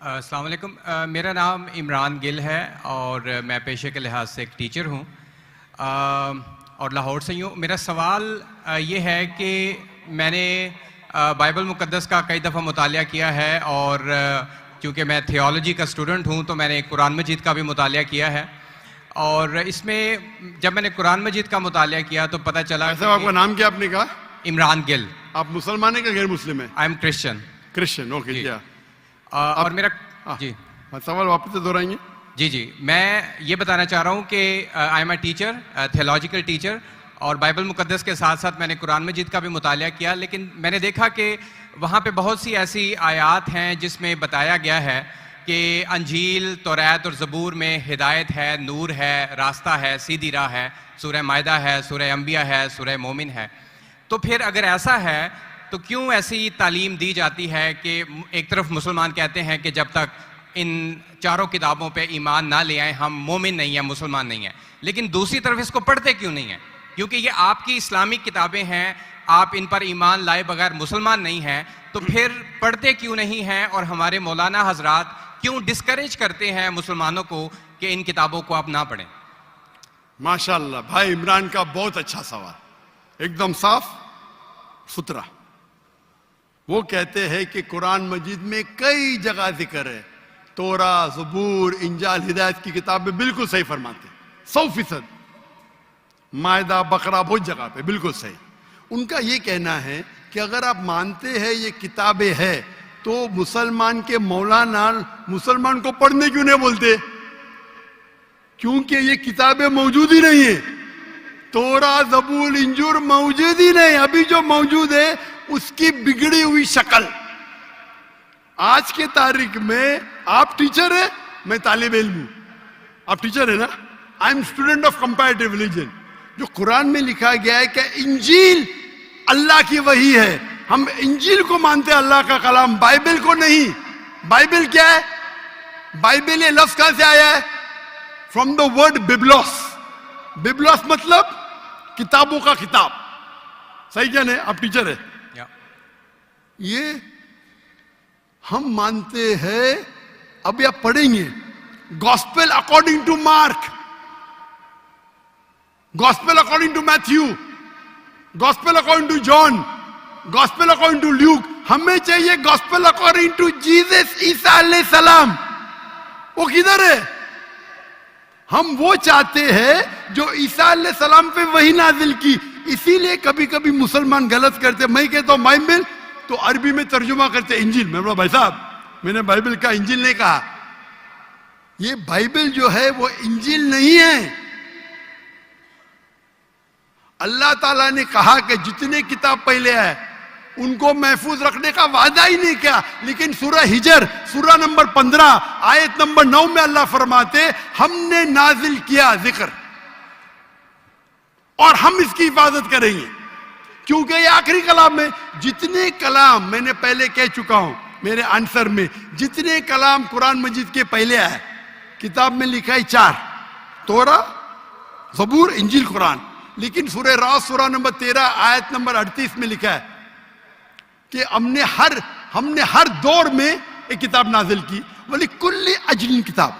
अस्सलाम वालेकुम। मेरा नाम इमरान गिल है और मैं पेशे के लिहाज से एक टीचर हूँ और लाहौर से ही हूँ। मेरा सवाल ये है कि मैंने बाइबल मुक़द्दस का कई दफ़ा मुतालिया किया है और क्योंकि मैं थियोलॉजी का स्टूडेंट हूँ तो मैंने कुरान मजीद का भी मुतालिया किया है और इसमें जब मैंने कुरान मजीद का मुतालिया किया तो पता चला। आपका नाम क्या आपने कहा? इमरान गिल। आप मुसलमान हैं कि गैर मुस्लिम है? I am Christian. Christian, okay. क्या और मेरा जी सवाल वापस से दोहराएंगे? जी मैं ये बताना चाह रहा हूँ कि I am a teacher, theological teacher, और बाइबल मुक़द्दस के साथ साथ मैंने कुरान मजीद का भी मुतालिया किया, लेकिन मैंने देखा कि वहाँ पे बहुत सी ऐसी आयात हैं जिसमें बताया गया है कि अंजील, तौरात और ज़बूर में हिदायत है, नूर है, रास्ता है, सीधी राह है, सूरह मायदा है, सूरह अंबिया है, सूरह मोमिन है। तो फिर अगर ऐसा है तो क्यों ऐसी तालीम दी जाती है कि एक तरफ मुसलमान कहते हैं कि जब तक इन चारों किताबों पे ईमान ना ले आए हम मोमिन नहीं हैं, मुसलमान नहीं हैं, लेकिन दूसरी तरफ इसको पढ़ते क्यों नहीं हैं? क्योंकि ये आपकी इस्लामिक किताबें हैं, आप इन पर ईमान लाए बगैर मुसलमान नहीं हैं, तो फिर पढ़ते क्यों नहीं हैं? और हमारे मौलाना हजरात क्यों डिस्करेज करते हैं मुसलमानों को कि इन किताबों को आप ना पढ़ें? माशाल्लाह, भाई इमरान का बहुत अच्छा सवाल, एकदम साफ सुथरा। वो कहते हैं कि कुरान मजीद में कई जगह जिक्र है, तोरा, ज़बूर, इंजाल, हिदायत की किताबें बिल्कुल सही फरमाते, 100%। मायदा, बकरा, बहुत जगह पे बिल्कुल सही। उनका ये कहना है कि अगर आप मानते हैं ये किताबें हैं तो मुसलमान के मौलाना मुसलमान को पढ़ने क्यों नहीं बोलते? क्योंकि ये किताबें मौजूद ही नहीं है। तोरा, ज़बूर, इंजूर मौजूद ही नहीं। अभी जो मौजूद है उसकी बिगड़ी हुई शक्ल। आज के तारीख में आप टीचर है, मैं तालिब इल्म हूं। आप टीचर है ना? I am student of comparative religion. जो कुरान में लिखा गया है कि इंजील अल्लाह की वही है, हम इंजील को मानते हैं, अल्लाह का कलाम, बाइबल को नहीं। बाइबल क्या है? बाइबल ये लफ्ज कहां से आया है? From the word biblos. Biblos मतलब किताबों का किताब। सही क्या नहीं? आप टीचर है। ये हम मानते हैं। अब आप पढ़ेंगे gospel according to Mark, gospel according to Matthew, gospel according to John, gospel according to Luke. हमें चाहिए गॉस्पेल अकॉर्डिंग टू जीसस ईसा अलैहि सलाम। वो किधर है? हम वो चाहते हैं जो ईसा अलैहि सलाम पे वही नाजिल की। इसीलिए कभी कभी मुसलमान गलत करते। मैं कहता हूं बाइबल तो अरबी में तर्जुमा करते इंजील। मैं बोला भाई साहब, मैंने बाइबल का इंजील नहीं कहा। ये बाइबल जो है वो इंजील नहीं है। अल्लाह ताला ने कहा कि जितने किताब पहले है उनको महफूज रखने का वादा ही नहीं किया। लेकिन सूरह हिजर, सूरह नंबर 15 आयत नंबर 9 में अल्लाह फरमाते हमने नाजिल किया जिक्र और हम इसकी हिफाजत करेंगे, क्योंकि ये आखिरी कलाम है। जितने कलाम मैंने पहले कह चुका हूं मेरे आंसर में, जितने कलाम कुरान मजीद के पहले आए किताब में लिखा है 4, तोरा, ज़बूर, इंजील, कुरान। लेकिन सूरह रास सूरह नंबर 13 आयत नंबर 38 में लिखा है कि हमने हर दौर में एक किताब नाजिल की, वली कुल्ली अजलिन किताब,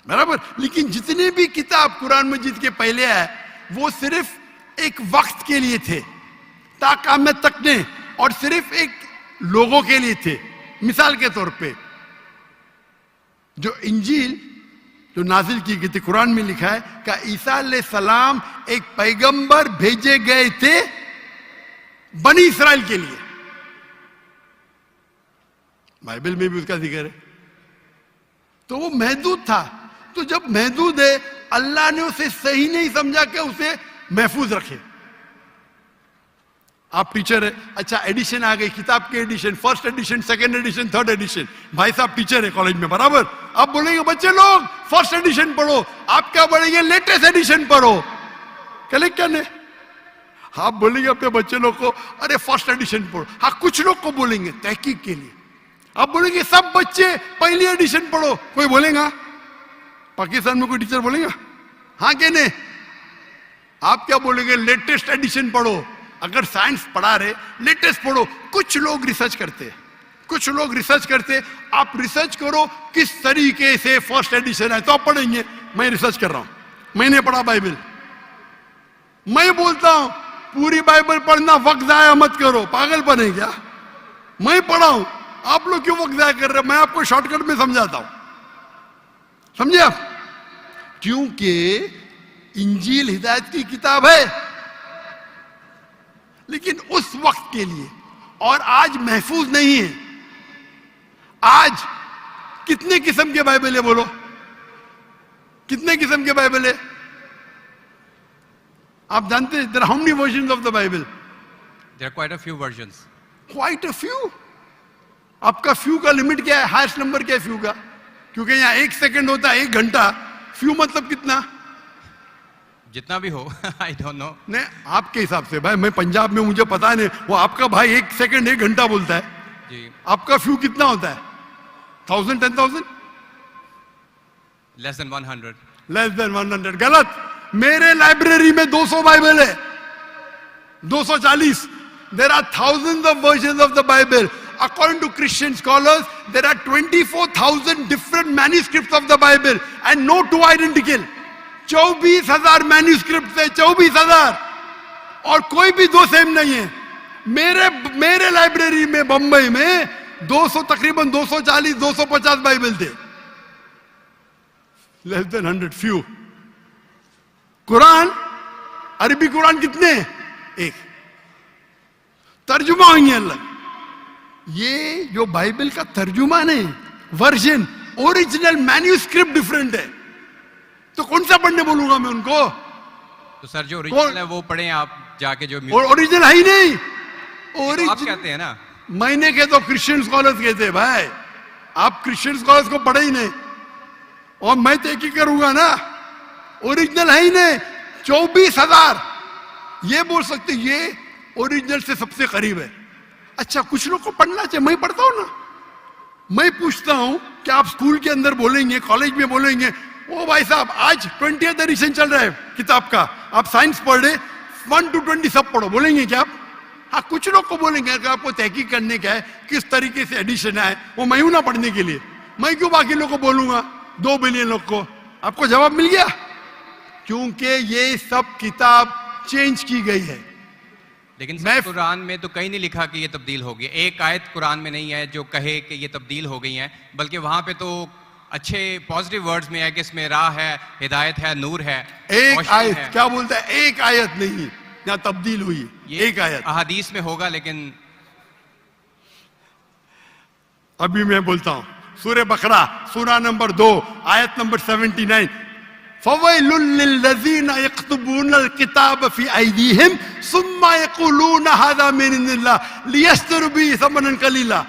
बराबर। लेकिन जितने भी किताब कुरान मजीद के पहले आए वो सिर्फ एक वक्त के लिए थे, ताक़यामत तक ने, और सिर्फ एक लोगों के लिए थे। मिसाल के तौर पे जो इंजील जो नाजिल की गई थी, कुरान में लिखा है कि ईसा अलैहि सलाम एक पैगंबर भेजे गए थे बनी इस्राइल के लिए। बाइबल में भी उसका जिक्र है। तो वो महदूद था। तो जब महदूद है, अल्लाह ने उसे सही नहीं समझा कि उसे महफूज रखे। आप टीचर है, अच्छा एडिशन आ गई, किताब के edition, first edition, second edition, third edition. भाई साहब टीचर है कॉलेज में, बराबर। आप बोलेंगे बच्चे लोग फर्स्ट एडिशन पढ़ो, आप क्या बोलेंगे लेटेस्ट एडिशन पढ़ो। कल क्या ने आप बोलेंगे अपने बच्चे लोग को अरे फर्स्ट एडिशन पढ़ो। हाँ, कुछ लोग को बोलेंगे तहकीक के लिए। आप बोलेंगे सब बच्चे पहली एडिशन पढ़ो, कोई बोलेगा? पाकिस्तान में कोई टीचर बोलेगा? हाँ क्या नहीं? आप क्या बोलेंगे? लेटेस्ट एडिशन पढ़ो। अगर साइंस पढ़ा रहे लेटेस्ट पढ़ो। कुछ लोग रिसर्च करते हैं, कुछ लोग रिसर्च करते, आप रिसर्च करो किस तरीके से फर्स्ट एडिशन है तो आप पढ़ेंगे। मैं रिसर्च कर रहा हूं, मैंने पढ़ा बाइबल। मैं बोलता हूं पूरी बाइबल पढ़ना वक्त जाया मत करो, पागलपन है क्या? मैं पढ़ा हूं, आप लोग क्यों वक्त जाया कर रहे हैं? मैं आपको शॉर्टकट में समझाता हूं, समझे आप? क्योंकि इंजील हिदायत की किताब है, लेकिन उस वक्त के लिए, और आज महफूज नहीं है। आज कितने किस्म के बाइबल है? बोलो, कितने किस्म के बाइबल है? आप जानते हैं, there are how many versions of the Bible? There are quite a few versions. Quite a few? आपका फ्यू का लिमिट क्या है? हाईएस्ट नंबर क्या है फ्यू का? क्योंकि यहां 1 सेकंड होता है 1 घंटा, फ्यू मतलब कितना? जितना भी हो आई डोंट नो। नहीं, आपके हिसाब से भाई, मैं पंजाब में, मुझे पता नहीं, वो आपका भाई 1 सेकंड 1 घंटा बोलता है जी। आपका फ्यू कितना होता है? 1000, 10,000? Less than 100। Less than 100? गलत। मेरे लाइब्रेरी में 200 बाइबल है, 240। There are thousands of versions of the Bible. According to Christian scholars, there are 24,000 different manuscripts of the Bible and no two identical. 24,000 manuscript है, 24,000, और कोई भी दो सेम नहीं है। मेरे लाइब्रेरी में बंबई में 200, तकरीबन 240, 250 बाइबल थे। Less than 100, few. कुरान, अरबी कुरान कितने? 1। तर्जुमा होंगे अलग। ये जो बाइबल का तर्जुमान है, वर्जन, ओरिजिनल मैन्यूस्क्रिप्ट डिफरेंट है। तो कौन सा पढ़ने बोलूंगा मैं उनको? तो सर जो ओरिजिनल है वो पढ़ें आप जाके, जो ओरिजिनल है ही नहीं। तो आप कहते हैं ना, मैंने कहे तो क्रिश्चियन स्कॉलर्स कहते हैं भाई, आप क्रिश्चियन स्कॉलर्स को पढ़े ही नहीं, और मैं तो एक ही करूंगा ना। ओरिजिनल है ही नहीं। 24,000 ये बोल सकते ये ओरिजिनल से सबसे करीब है। अच्छा, कुछ लोग को पढ़ना चाहिए, मैं पढ़ता हूं ना। मैं पूछता हूं कि आप स्कूल के अंदर बोलेंगे, कॉलेज में बोलेंगे, ओ भाई साहब आज 20th एडिशन चल रहा है किताब का, आप साइंस पढ़ रहे, 1 to 20 सब पढ़ो, बोलेंगे क्या आप? हाँ, कुछ लोग को बोलेंगे। अगर आपको तहकीक करने का है किस तरीके से एडिशन है, वो मैं हूं ना पढ़ने के लिए, मैं क्यों बाकी लोग को बोलूंगा, 2 बिलियन लोग को? आपको जवाब मिल गया। क्योंकि ये सब किताब चेंज की गई है। लेकिन सर कुरान में तो कहीं नहीं लिखा कि ये तब्दील हो गई। एक आयत कुरान में नहीं है जो कहे कि ये तब्दील हो गई है, बल्कि वहां पे तो अच्छे पॉजिटिव वर्ड्स में है कि इसमें राह है, हिदायत है, नूर है। एक आयत है। क्या बोलता है? एक आयत नहीं यहाँ तब्दील हुई, एक आयत। अहादीस में होगा, लेकिन अभी मैं बोलता हूं, सूरह बकरा, सूरा नंबर 2, आयत नंबर 79। फवैलुल लिल्लज़ीना यक्तुबूनल किताब फी अयदीहिम सुम्मा यक़ूलूना हाज़ा मिन इंदिल्लाह लियश्तरू बिही समनन कलीला।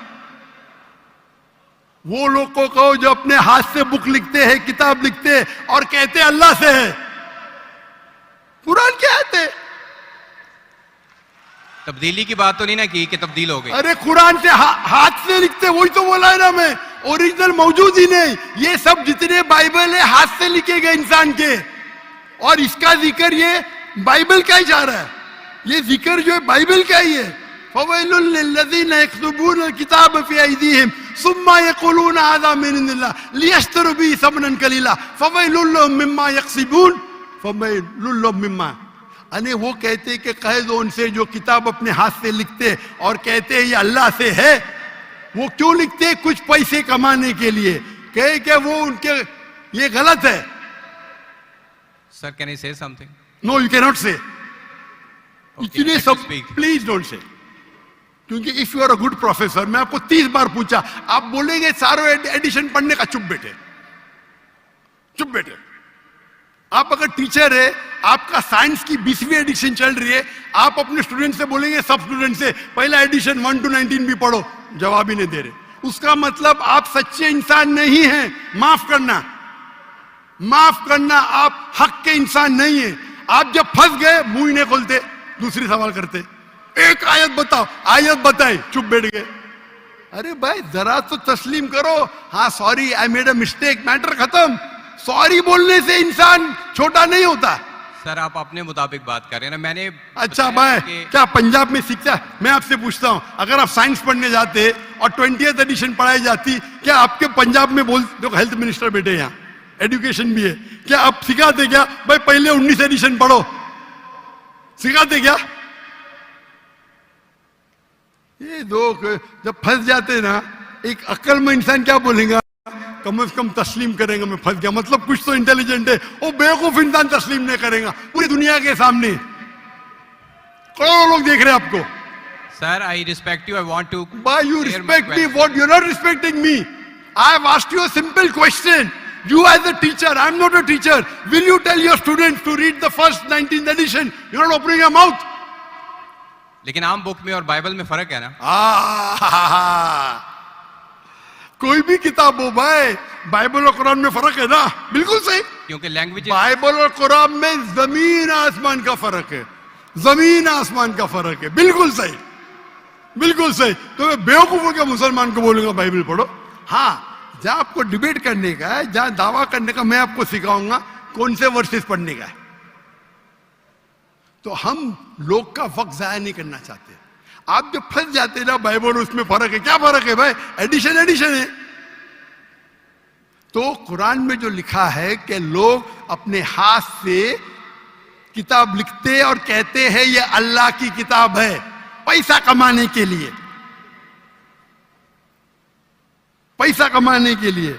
वो लोग को कहो जो अपने हाथ से बुक लिखते हैं, किताब लिखते हैं, और कहते हैं अल्लाह से है। कुरान क्या है? तब्दीली की बात तो नहीं ना की कि तब्दील हो गई। अरे कुरान से हाथ से लिखते, वही तो बोला है ना मैं। ओरिजिनल मौजूद ही नहीं। ये सब जितने बाइबल है हाथ से लिखे गए इंसान के, और इसका जिक्र ये बाइबल का ही जा रहा है। ये जिक्र जो है बाइबल का ही है। फवैलुल लिल्लज़ीना यक्तुबूनल किताब फी अयदीहिम सुम्मा यक़ूलूना हाज़ा मिन इंदिल्लाह लियश्तरू बिही समनन कलीला फवैलुल लहुम मिम्मा यक्सिबून फवैलुल लहुम मिम्मा। अने वो कहते हैं कि कह दो उनसे जो किताब अपने हाथ से लिखते और कहते हैं ये अल्लाह से है। वो क्यों लिखते हैं? कुछ पैसे कमाने के लिए। कहे कि वो उनके, ये गलत है। Sir can I say something? No, you can not say. इतने सब speak. Please don't say. क्योंकि if you are a good professor, मैं आपको 30 बार पूछा, आप बोलेंगे सारों एडिशन पढ़ने का, चुप बैठे, चुप बैठे। आप अगर टीचर है, आपका साइंस की 20वीं एडिशन चल रही है, आप अपने स्टूडेंट से बोलेंगे, सब स्टूडेंट से पहला एडिशन 1 to 19 भी पढ़ो, जवाब ही नहीं दे रहे। उसका मतलब आप सच्चे इंसान नहीं हैं। माफ करना, माफ करना, आप हक के इंसान नहीं है। आप जब फंस गए मुंह ही नहीं खोलते, दूसरी सवाल करते। एक आयत बताओ, आयत बताई, चुप बैठ गए। अरे भाई जरा तो तस्लीम करो, हाँ sorry I made a mistake, matter खत्म। सॉरी बोलने से इंसान छोटा नहीं होता। सर आप अपने मुताबिक बात कर रहे हैं ना, मैंने अच्छा भाई क्या पंजाब में सीखता है? मैं आपसे पूछता हूं, अगर आप साइंस पढ़ने जाते और 20th एडिशन पढ़ाई जाती, क्या आपके पंजाब में बोल जो हेल्थ मिनिस्टर बैठे यहाँ, एजुकेशन भी है, क्या आप सिखाते क्या भाई पहले 19 एडिशन पढ़ो, सिखाते क्या? ये लोग जब फंस जाते ना, एक अक्लमंद इंसान क्या बोलेगा, कम से कम तस्लीम करेगा मैं फंस गया, मतलब कुछ तो इंटेलिजेंट है। वो बेवकूफ इंसान तस्लीम नहीं करेगा पूरी दुनिया के सामने, करोड़ों लोग देख रहे हैं आपको। Sir, I respect you. I want to. Why you clear my respect me? question. What you're not respecting me? I have asked you a simple question. You as a teacher, I'm not a teacher. Will you tell your students to read the first 19th edition? You're not opening your mouth. लेकिन आम book में और Bible में फर्क है ना? कोई भी किताब हो भाई, बाइबल और कुरान में फर्क है ना? बिल्कुल सही, क्योंकि लैंग्वेज बाइबल और कुरान में जमीन आसमान का फर्क है, जमीन आसमान का फर्क है, बिल्कुल सही, बिल्कुल सही। तो मैं बेवकूफों के मुसलमान को बोलूंगा बाइबल पढ़ो। हाँ, जहां आपको डिबेट करने का है, जहां दावा करने का, मैं आपको सिखाऊंगा कौन से वर्सेस पढ़ने का है। तो हम लोग का वक्त जाया नहीं करना चाहते। आप जब फंस जाते ना बाइबल उसमें फर्क है, क्या फर्क है भाई, एडिशन एडिशन है। तो कुरान में जो लिखा है कि लोग अपने हाथ से किताब लिखते और कहते हैं ये अल्लाह की किताब है पैसा कमाने के लिए, पैसा कमाने के लिए,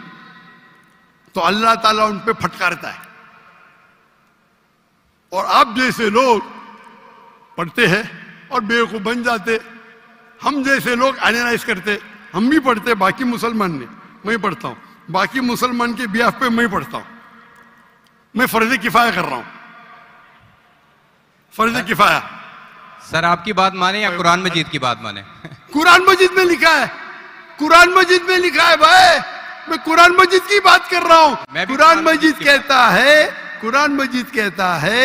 तो अल्लाह ताला उन पे फटकारता है। और आप जैसे लोग पढ़ते हैं और बेवकूफ बन जाते, हम जैसे लोग एनालाइज करते, हम भी पढ़ते, बाकी मुसलमान ने, मैं पढ़ता हूं, बाकी मुसलमान के बिहाफ पे मैं पढ़ता हूं, मैं फर्ज किफाया कर रहा हूं, फर्ज किफाया। सर आपकी बात माने या कुरान मजीद की बात माने? कुरान मजीद में लिखा है, कुरान मजीद में लिखा है भाई, मैं कुरान मजीद की बात कर रहा हूं। कुरान मजीद कहता है, कुरान मजीद कहता है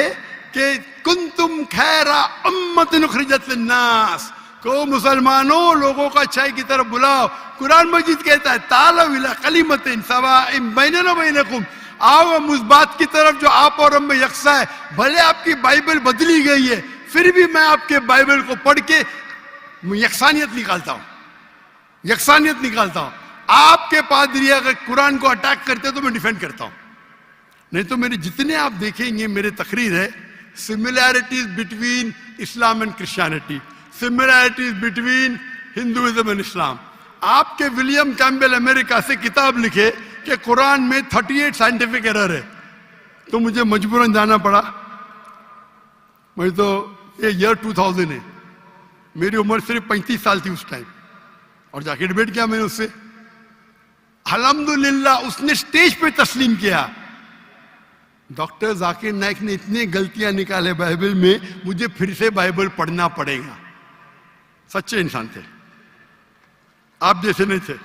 कि कुंतुम खैरा उम्मतिन उखरिजत लिन्नास, को मुसलमानों लोगों का अच्छाई की तरफ बुलाओ। कुरान मजीद कहता है तालौ इला कलिमतिन सवाइम बैनना व बैनकुम, आओ हम उस बात की तरफ जो आप और हम में यकसा है। भले आपकी बाइबल बदली गई है, फिर भी मैं आपके बाइबल को पढ़ के यकसानियत निकालता हूं, यकसानियत निकालता हूं। आपके पादरी अगर कुरान को अटैक करते तो मैं डिफेंड करता हूं, नहीं तो मेरे जितने आप देखेंगे मेरे तकरीर है, similarities between Islam and Christianity, similarities between Hinduism and Islam. आपके विलियम कैम्पबेल अमेरिका से किताब लिखे कि कुरान में 38 साइंटिफिक एरर है, तो मुझे मजबूरन जाना पड़ा। मैं तो ये ईयर 2000 है, मेरी उम्र सिर्फ 35 साल थी उस टाइम, और जाके डिबेट किया मैंने उससे। अल्हम्दुलिल्लाह उसने स्टेज पे तस्लीम किया। डॉक्टर जाकिर नाइक ने इतने गलतियां निकाले बाइबल में, मुझे फिर से बाइबल पढ़ना पड़ेगा। सच्चे इंसान थे, आप जैसे नहीं थे।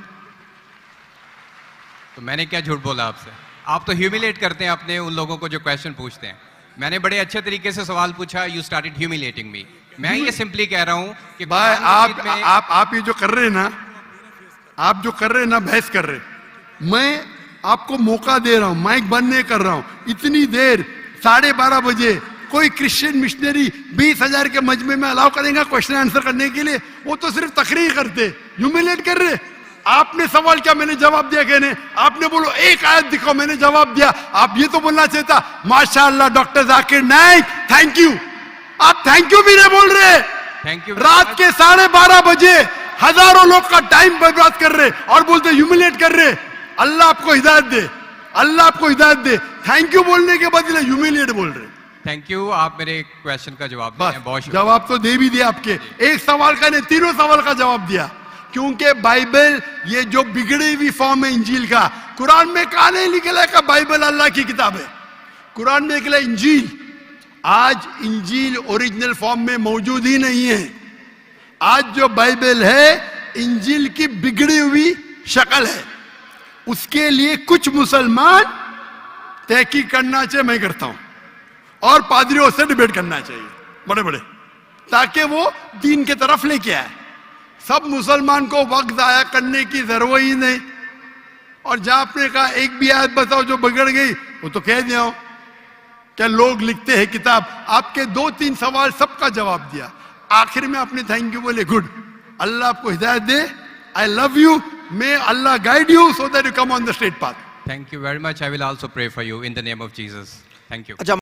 तो मैंने क्या झूठ बोला आपसे? आप तो ह्यूमिलेट करते हैं अपने उन लोगों को जो क्वेश्चन पूछते हैं। मैंने बड़े अच्छे तरीके से सवाल पूछा, यू स्टार्टेड ह्यूमिलेटिंग मी। मैं ये सिंपली कह रहा हूं कि भाई आप ये जो कर रहे हैं ना, आप जो कर रहे हैं ना, बहस कर रहे, मैं आपको मौका दे रहा हूं, माइक बंद नहीं कर रहा हूं। इतनी देर 12:30 बजे कोई क्रिश्चियन मिशनरी 20,000 के मजमे में अलाउ करेगा क्वेश्चन आंसर करने के लिए? वो तो सिर्फ तकरीर करते, ह्यूमिलेट कर रहे। आपने सवाल किया, मैंने जवाब दिया। कहने आपने बोलो एक आयत दिखाओ, मैंने जवाब दिया। आप ये तो बोलना चाहिए था माशाअल्लाह doctor Zakir Naik thank you. आप थैंक यू भी नहीं बोल रहे। Thank you. रात के 12:30 बजे हजारों लोग का टाइम बर्बाद कर रहे और बोलते ह्यूमिलेट कर रहे। अल्लाह आपको हिदायत दे, अल्लाह आपको हिदायत दे। थैंक यू बोलने के बदले ह्यूमिलेट बोल रहे। थैंक यू, आप मेरे क्वेश्चन का जवाब दिया, बहुत शुक्रिया। जवाब तो दे भी दिया आपके, एक सवाल का नहीं, तीनों सवाल का जवाब दिया। क्योंकि बाइबल ये जो बिगड़ी हुई फॉर्म है इंजील का, कुरान में कहा नहीं लिखा है कि बाइबल अल्लाह की किताब है। कुरान में लिखा इंजील। आज इंजील ओरिजिनल फॉर्म में मौजूद ही नहीं है। आज जो बाइबल है इंजील की बिगड़ी हुई शक्ल है। उसके लिए कुछ मुसलमान तहकीक करना चाहिए, मैं करता हूं, और पादरियों से डिबेट करना चाहिए बड़े बड़े, ताकि वो दीन के तरफ लेके आए। सब मुसलमान को वक्त जाया करने की जरूरत ही नहीं। और जहां आपने कहा एक भी आयत बताओ जो बिगड़ गई, वो तो कह दिया क्या लोग लिखते हैं किताब। आपके 2-3 सवाल सबका जवाब दिया। आखिर में आपने थैंक यू बोले, गुड, अल्लाह आपको हिदायत दे, I love you. May Allah guide you so that you come on the straight path. Thank you very much. I will also pray for you in the name of Jesus. Thank you. अच्छा